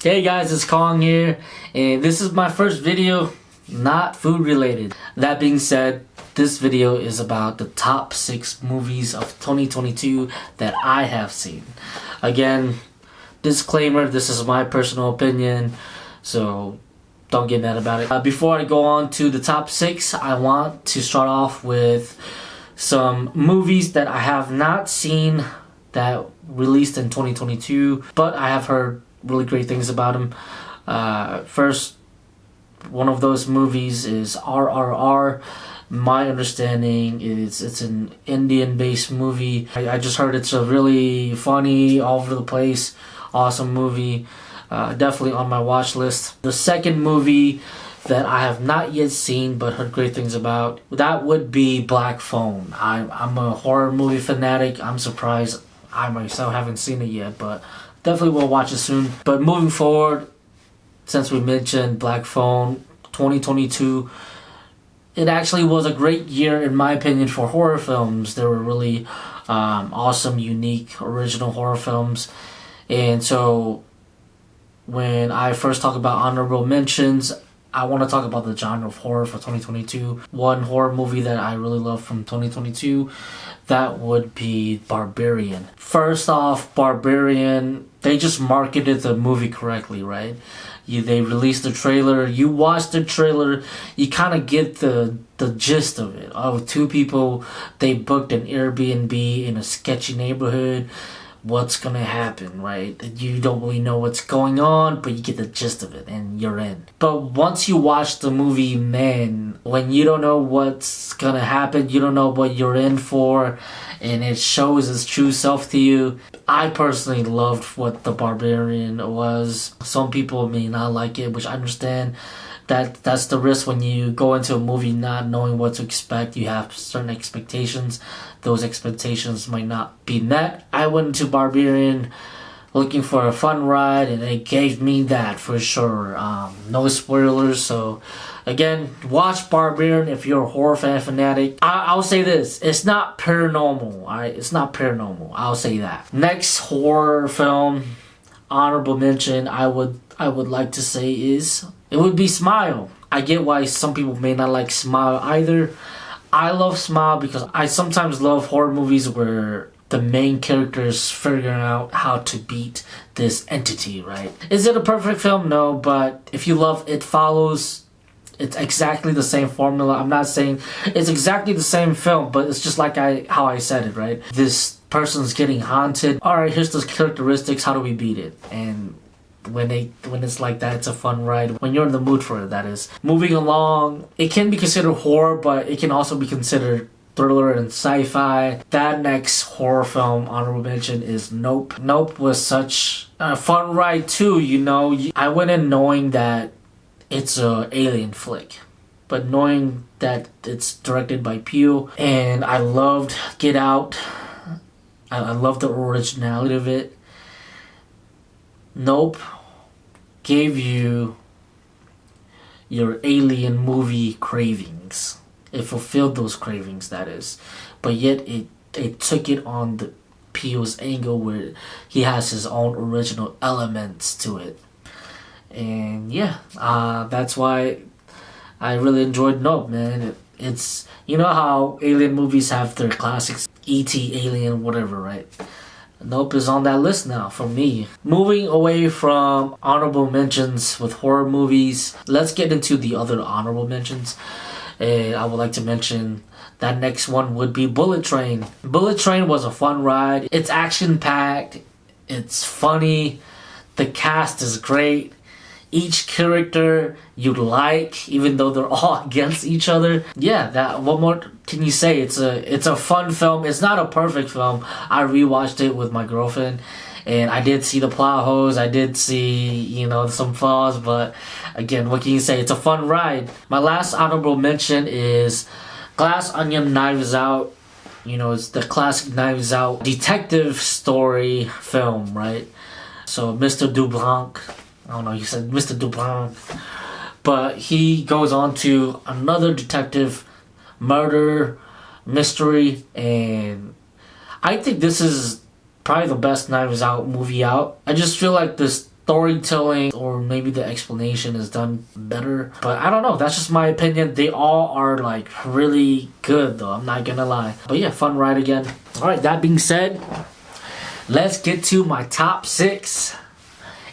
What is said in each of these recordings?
Hey guys, it's Kong here, and this is my first video, not food related. That being said, this video is about the top 6 movies of 2022 that I have seen. Again, disclaimer, this is my personal opinion, so don't get mad about it. Before I go on to the top 6, I want to start off with some movies that I have not seen that released in 2022, but I have heard really great things about them. First, one of those movies is RRR. My understanding is it's an Indian-based movie. I just heard it's a really funny, all over the place, awesome movie. Definitely on my watch list. The second movie that I have not yet seen but heard great things about, that would be Black Phone. I'm a horror movie fanatic. I'm surprised I myself haven't seen it yet, but definitely will watch it soon. But moving forward, since we mentioned Black Phone, 2022, it actually was a great year in my opinion for horror films. There were really awesome, unique, original horror films. And so when I first talk about honorable mentions, I want to talk about the genre of horror for 2022. One horror movie that I really love from 2022, that would be Barbarian. First off, Barbarian, they just marketed the movie correctly, right? They released the trailer, you watch the trailer, you kind of get the gist of it. Of two people, they booked an Airbnb in a sketchy neighborhood. What's gonna happen, right? You don't really know what's going on, but you get the gist of it and you're in. But once you watch the movie, man, when you don't know what's gonna happen, you don't know what you're in for, and it shows its true self to you. I personally loved what the Barbarian was. Some people may not like it, which I understand. That's the risk when you go into a movie not knowing what to expect. You have certain expectations. Those expectations might not be met. I went into Barbarian looking for a fun ride, and it gave me that for sure. No spoilers, so again, watch Barbarian if you're a horror fanatic. I'll say this, it's not paranormal, alright? It's not paranormal, I'll say that. Next horror film, honorable mention, I would like to say it would be Smile. I get why some people may not like Smile either. I love Smile because I sometimes love horror movies where the main character is figuring out how to beat this entity, right? Is it a perfect film? No, but if you love It Follows, it's exactly the same formula. I'm not saying it's exactly the same film, but it's just like how I said it, right? This person's getting haunted. Alright, here's the characteristics, how do we beat it? And when it's like that, it's a fun ride. When you're in the mood for it, that is. Moving along, it can be considered horror, but it can also be considered thriller and sci-fi. That next horror film honorable mention is Nope. Nope was such a fun ride too, you know. I went in knowing that it's a alien flick, but knowing that it's directed by Peele, and I loved Get Out. I love the originality of it. Nope gave you your alien movie cravings. It fulfilled those cravings, that is. But yet it took it on the Peele's angle where he has his own original elements to it. And yeah, that's why I really enjoyed Nope, man. It's, you know how alien movies have their classics, E.T., Alien, whatever, right? Nope is on that list now for me. Moving away from honorable mentions with horror movies, let's get into the other honorable mentions. And I would like to mention that next one would be Bullet Train. Bullet Train was a fun ride. It's action-packed. It's funny. The cast is great. Each character you like, even though they're all against each other. Yeah, what more can you say? It's a fun film. It's not a perfect film. I rewatched it with my girlfriend, and I did see the plot holes. I did see, you know, some flaws, but again, what can you say? It's a fun ride. My last honorable mention is Glass Onion Knives Out. You know, it's the classic Knives Out detective story film, right? So Mr. Dublanc, I don't know, he said Mr. Dublanc, but he goes on to another detective murder mystery, and I think this is probably the best Knives Out movie out. I just feel like this storytelling or maybe the explanation is done better. But I don't know. That's just my opinion. They all are like really good though. I'm not gonna lie. But yeah, fun ride again. Alright, that being said, let's get to my top 6.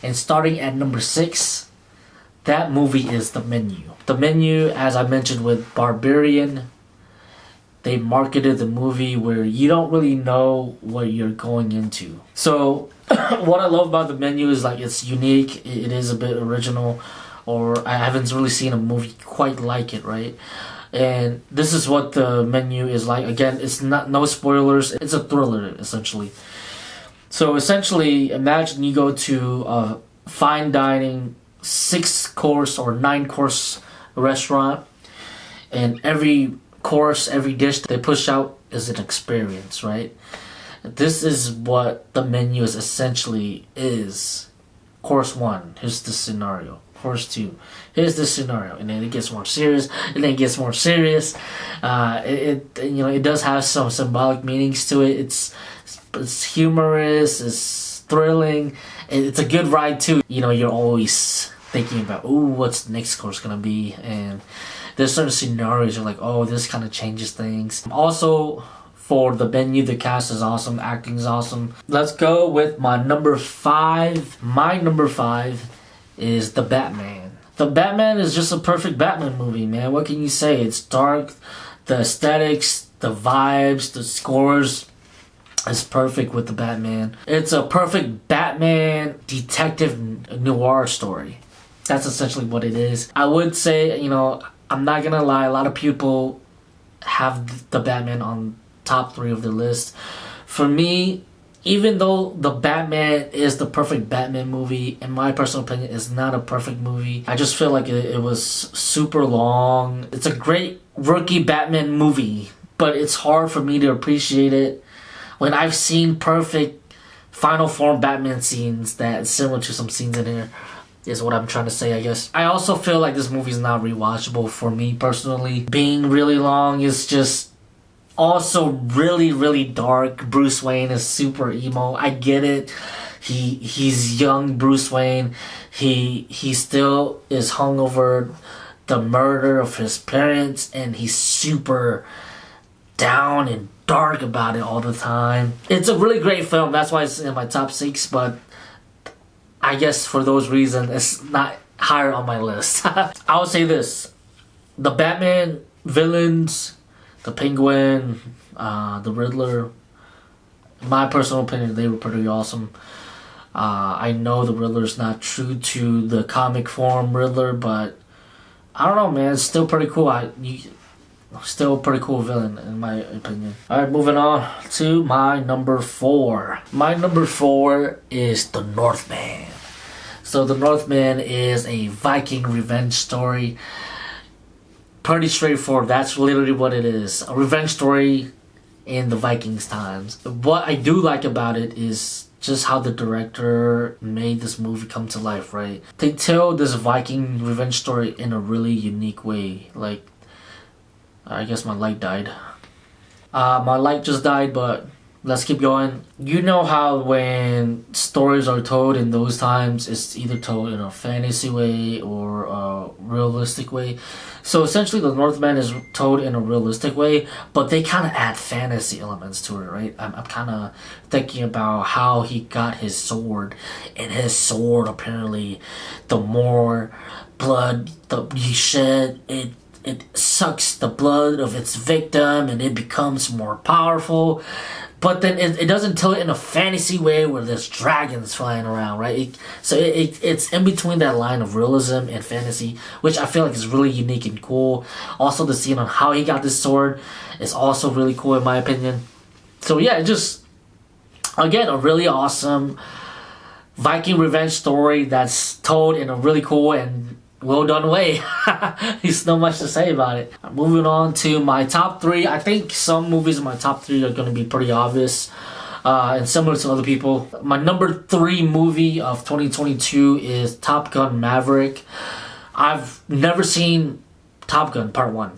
And starting at number 6, that movie is The Menu. The Menu, as I mentioned with Barbarian, they marketed the movie where you don't really know what you're going into. So what I love about The Menu is like it's unique, it is a bit original, or I haven't really seen a movie quite like it, right? And this is what The Menu is like. Again, it's no spoilers, it's a thriller essentially. So essentially, imagine you go to a fine dining 6-course or 9-course restaurant, and every course, every dish they push out is an experience, right? This is what The Menu is essentially is. Course 1, here's the scenario. Course 2, here's the scenario, and then it gets more serious, and then it gets more serious. It does have some symbolic meanings to it. It's humorous, it's thrilling, and it's a good ride too. You're always thinking about, ooh, what's the next course gonna be, and there's certain scenarios you're like, oh, this kind of changes things. Also, for The Menu, the cast is awesome, acting is awesome. Let's go with my number 5. My number 5 is The Batman. The Batman is just a perfect Batman movie, man. What can you say? It's dark, the aesthetics, the vibes, the scores is perfect with The Batman. It's a perfect Batman detective noir story. That's essentially what it is. I would say, I'm not gonna lie, a lot of people have The Batman on top 3 of their list. For me, even though The Batman is the perfect Batman movie, in my personal opinion, it's not a perfect movie. I just feel like it was super long. It's a great rookie Batman movie, but it's hard for me to appreciate it when I've seen perfect final form Batman scenes that's similar to some scenes in here. Is what I'm trying to say, I guess. I also feel like this movie is not rewatchable for me personally. Being really long is just also really, really dark. Bruce Wayne is super emo. I get it. He's young Bruce Wayne. He still is hung over the murder of his parents, and he's super down and dark about it all the time. It's a really great film. That's why it's in my top 6, but I guess for those reasons, it's not higher on my list. I would say this. The Batman villains, the Penguin, the Riddler, in my personal opinion, they were pretty awesome. I know the Riddler's not true to the comic form Riddler, but I don't know, man. It's still pretty cool. Still a pretty cool villain, in my opinion. Alright, moving on to my number 4. My number 4 is The Northman. So The Northman is a Viking revenge story. Pretty straightforward. That's literally what it is. A revenge story in the Vikings times. What I do like about it is just how the director made this movie come to life, right? They tell this Viking revenge story in a really unique way. Like, I guess my light died. My light just died, but let's keep going. You know how when stories are told in those times, it's either told in a fantasy way or a realistic way. So essentially the Northman is told in a realistic way, but they kind of add fantasy elements to it, right? I'm kind of thinking about how he got his sword, and his sword apparently, the more blood he shed, it sucks the blood of its victim and it becomes more powerful. But then it doesn't tell it in a fantasy way where there's dragons flying around, right? It's in between that line of realism and fantasy, which I feel like is really unique and cool. Also, the scene on how he got this sword is also really cool in my opinion. So yeah, just, again, a really awesome Viking revenge story that's told in a really cool and well done way. There's not much to say about it. Moving on to my top 3. I think some movies in my top 3 are going to be pretty obvious and similar to other people. My number 3 movie of 2022 is Top Gun Maverick. I've never seen Top Gun Part 1,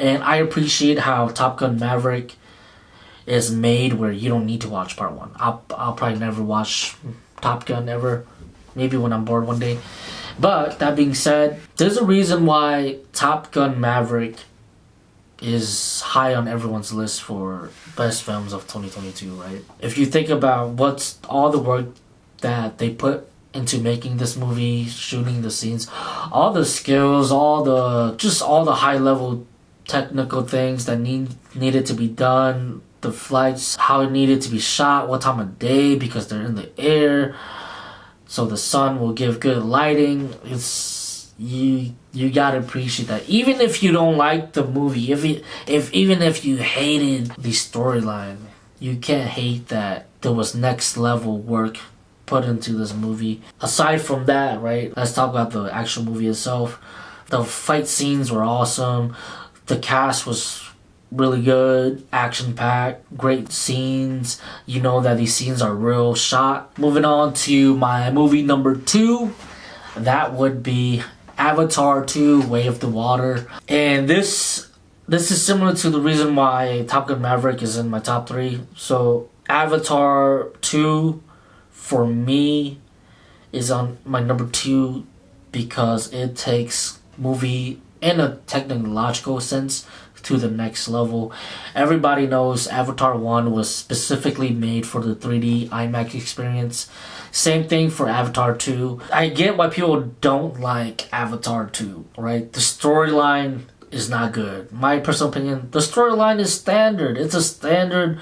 and I appreciate how Top Gun Maverick is made where you don't need to watch Part 1. I'll probably never watch Top Gun ever. maybe when I'm bored one day. But that being said, there's a reason why Top Gun Maverick is high on everyone's list for best films of 2022, right? If you think about what's all the work that they put into making this movie, shooting the scenes, all the skills, all the high level technical things that needed to be done, the flights, how it needed to be shot, what time of day, because they're in the air, so the sun will give good lighting. It's you gotta appreciate that. Even if you don't like the movie, even if you hated the storyline, you can't hate that there was next level work put into this movie. Aside from that, right, let's talk about the actual movie itself. The fight scenes were awesome. The cast was really good, action-packed, great scenes. You know that these scenes are real shot. Moving on to my movie number 2, that would be Avatar 2, Way of the Water. And this is similar to the reason why Top Gun Maverick is in my top 3. So Avatar 2 for me is on my number 2 because it takes movie in a technological sense to the next level. Everybody knows Avatar 1 was specifically made for the 3D IMAX experience. Same thing for Avatar 2. I get why people don't like Avatar 2, right? The storyline is not good. My personal opinion, the storyline is standard. It's a standard,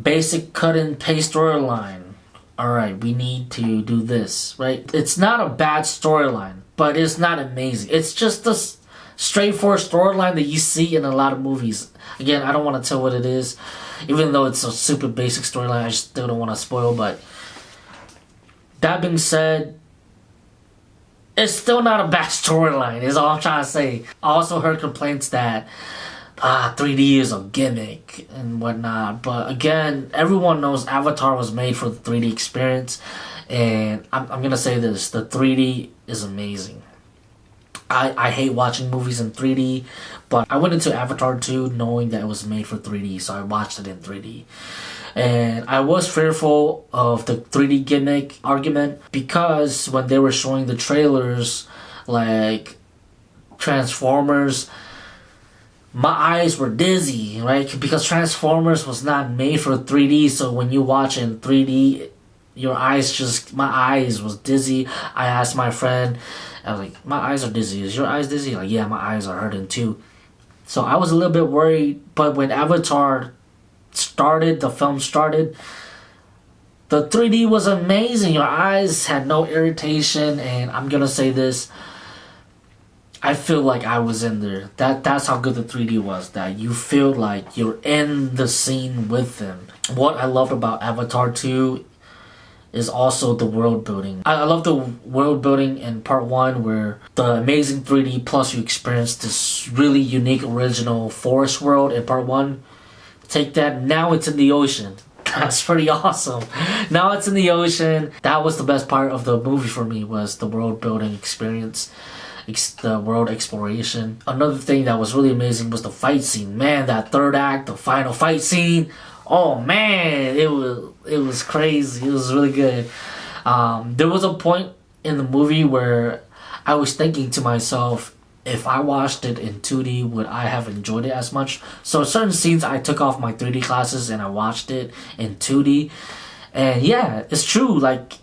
basic cut and paste storyline. Alright, we need to do this, right? It's not a bad storyline, but it's not amazing. It's just a straightforward storyline that you see in a lot of movies. Again, I don't want to tell what it is, even though it's a super basic storyline. I still don't want to spoil, but that being said, it's still not a bad storyline, is all I'm trying to say. I also heard complaints that 3D is a gimmick and whatnot, but again, everyone knows Avatar was made for the 3D experience, and I'm gonna say this, the 3D is amazing. I hate watching movies in 3D, but I went into Avatar 2 knowing that it was made for 3D, so I watched it in 3D. And I was fearful of the 3D gimmick argument because when they were showing the trailers, like Transformers, my eyes were dizzy, right? Because Transformers was not made for 3D, so when you watch in 3D, my eyes was dizzy. I asked my friend, I was like, my eyes are dizzy. Is your eyes dizzy? Like, yeah, my eyes are hurting too. So I was a little bit worried, but when Avatar started, the film started, the 3D was amazing. Your eyes had no irritation, and I'm gonna say this, I feel like I was in there. That's how good the 3D was, that you feel like you're in the scene with them. What I loved about Avatar 2 is also the world building. I love the world building in part 1 where the amazing 3D plus you experience this really unique original forest world in part 1. Take that, now it's in the ocean. That's pretty awesome. Now it's in the ocean. That was the best part of the movie for me, was the world building experience, the world exploration. Another thing that was really amazing was the fight scene. Man, that third act, the final fight scene, oh man, it was crazy. It was really good. There was a point in the movie where I was thinking to myself, if I watched it in 2D, would I have enjoyed it as much? So certain scenes I took off my 3D glasses and I watched it in 2D. And yeah, it's true, like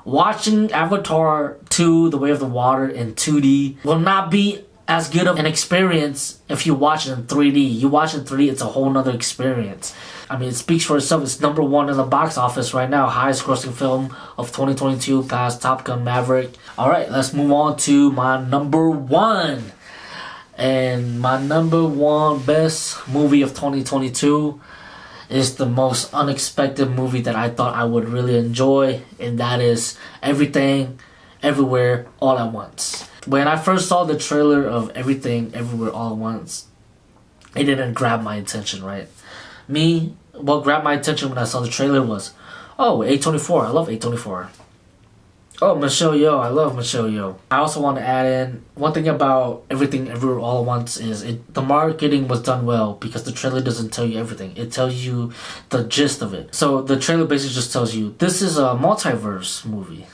watching Avatar 2, The Way of the Water in 2D will not be as good of an experience if you watch it in 3D. You watch it in 3D, it's a whole nother experience. I mean, it speaks for itself. It's number 1 in the box office right now. Highest grossing film of 2022 past Top Gun Maverick. Alright, let's move on to my number 1. And my number 1 best movie of 2022 is the most unexpected movie that I thought I would really enjoy. And that is Everything, Everywhere, All at Once. When I first saw the trailer of Everything, Everywhere, All at Once, it didn't grab my attention, right? What grabbed my attention when I saw the trailer was, oh, A24, I love A24. Oh, Michelle Yeoh, I love Michelle Yeoh. I also want to add in, one thing about Everything Everywhere All at Once is the marketing was done well because the trailer doesn't tell you everything. It tells you the gist of it. So the trailer basically just tells you, this is a multiverse movie.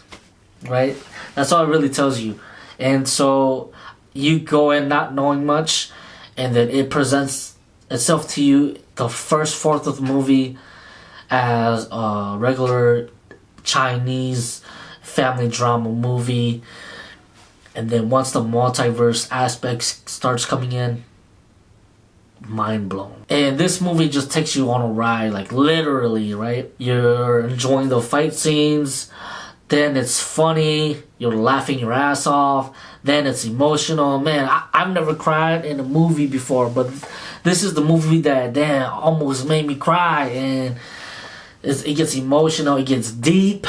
right? That's all it really tells you. And so you go in not knowing much, and then it presents itself to you the first fourth of the movie as a regular Chinese family drama movie. And then once the multiverse aspect starts coming in, mind blown. And this movie just takes you on a ride, like literally, right? You're enjoying the fight scenes, then it's funny, you're laughing your ass off, then it's emotional. Man, I've never cried in a movie before, but this is the movie that, damn, almost made me cry. And it gets emotional, it gets deep,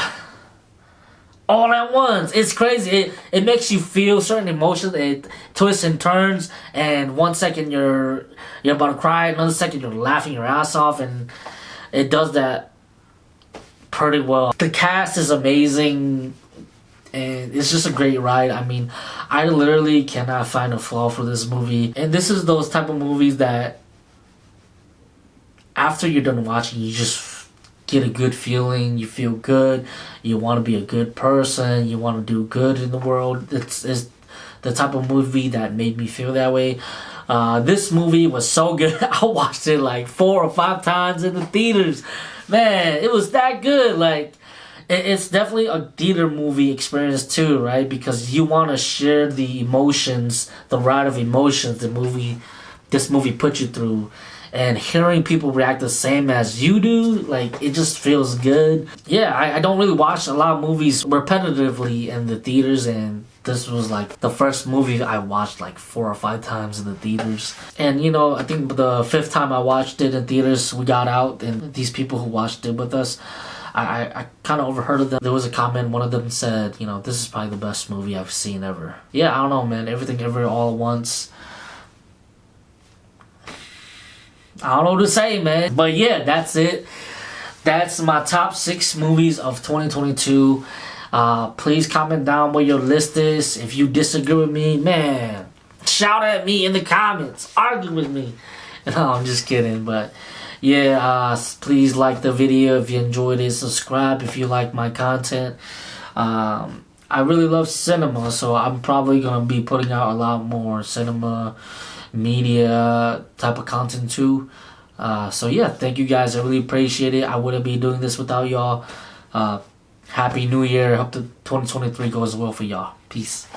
all at once. It's crazy. It makes you feel certain emotions. It twists and turns, and 1 second you're about to cry, another second you're laughing your ass off, and it does that pretty well. The cast is amazing, and it's just a great ride. I mean, I literally cannot find a flaw for this movie. And this is those type of movies that after you're done watching, you just get a good feeling, you feel good, you want to be a good person, you want to do good in the world. It's the type of movie that made me feel that way. This movie was so good. I watched it like 4 or 5 times in the theaters. Man, it was that good. Like, it's definitely a theater movie experience too, right? Because you want to share the emotions, the ride of emotions this movie put you through. And hearing people react the same as you do, like, it just feels good. Yeah, I don't really watch a lot of movies repetitively in the theaters, and this was like the first movie I watched like 4 or 5 times in the theaters. And you know, I think the 5th time I watched it in theaters, we got out, and these people who watched it with us, I kind of overheard of them. There was a comment, one of them said, you know, this is probably the best movie I've seen ever. Yeah, I don't know, man. Everything Ever All at Once. I don't know what to say, man. But yeah, that's it. That's my top 6 movies of 2022. Please comment down what your list is. If you disagree with me, man, shout at me in the comments. Argue with me. No, I'm just kidding. But yeah, please like the video if you enjoyed it. Subscribe if you like my content. I really love cinema, so I'm probably going to be putting out a lot more cinema media type of content too. So yeah, thank you guys. I really appreciate it. I wouldn't be doing this without y'all. Happy New Year. Hope the 2023 goes well for y'all. Peace.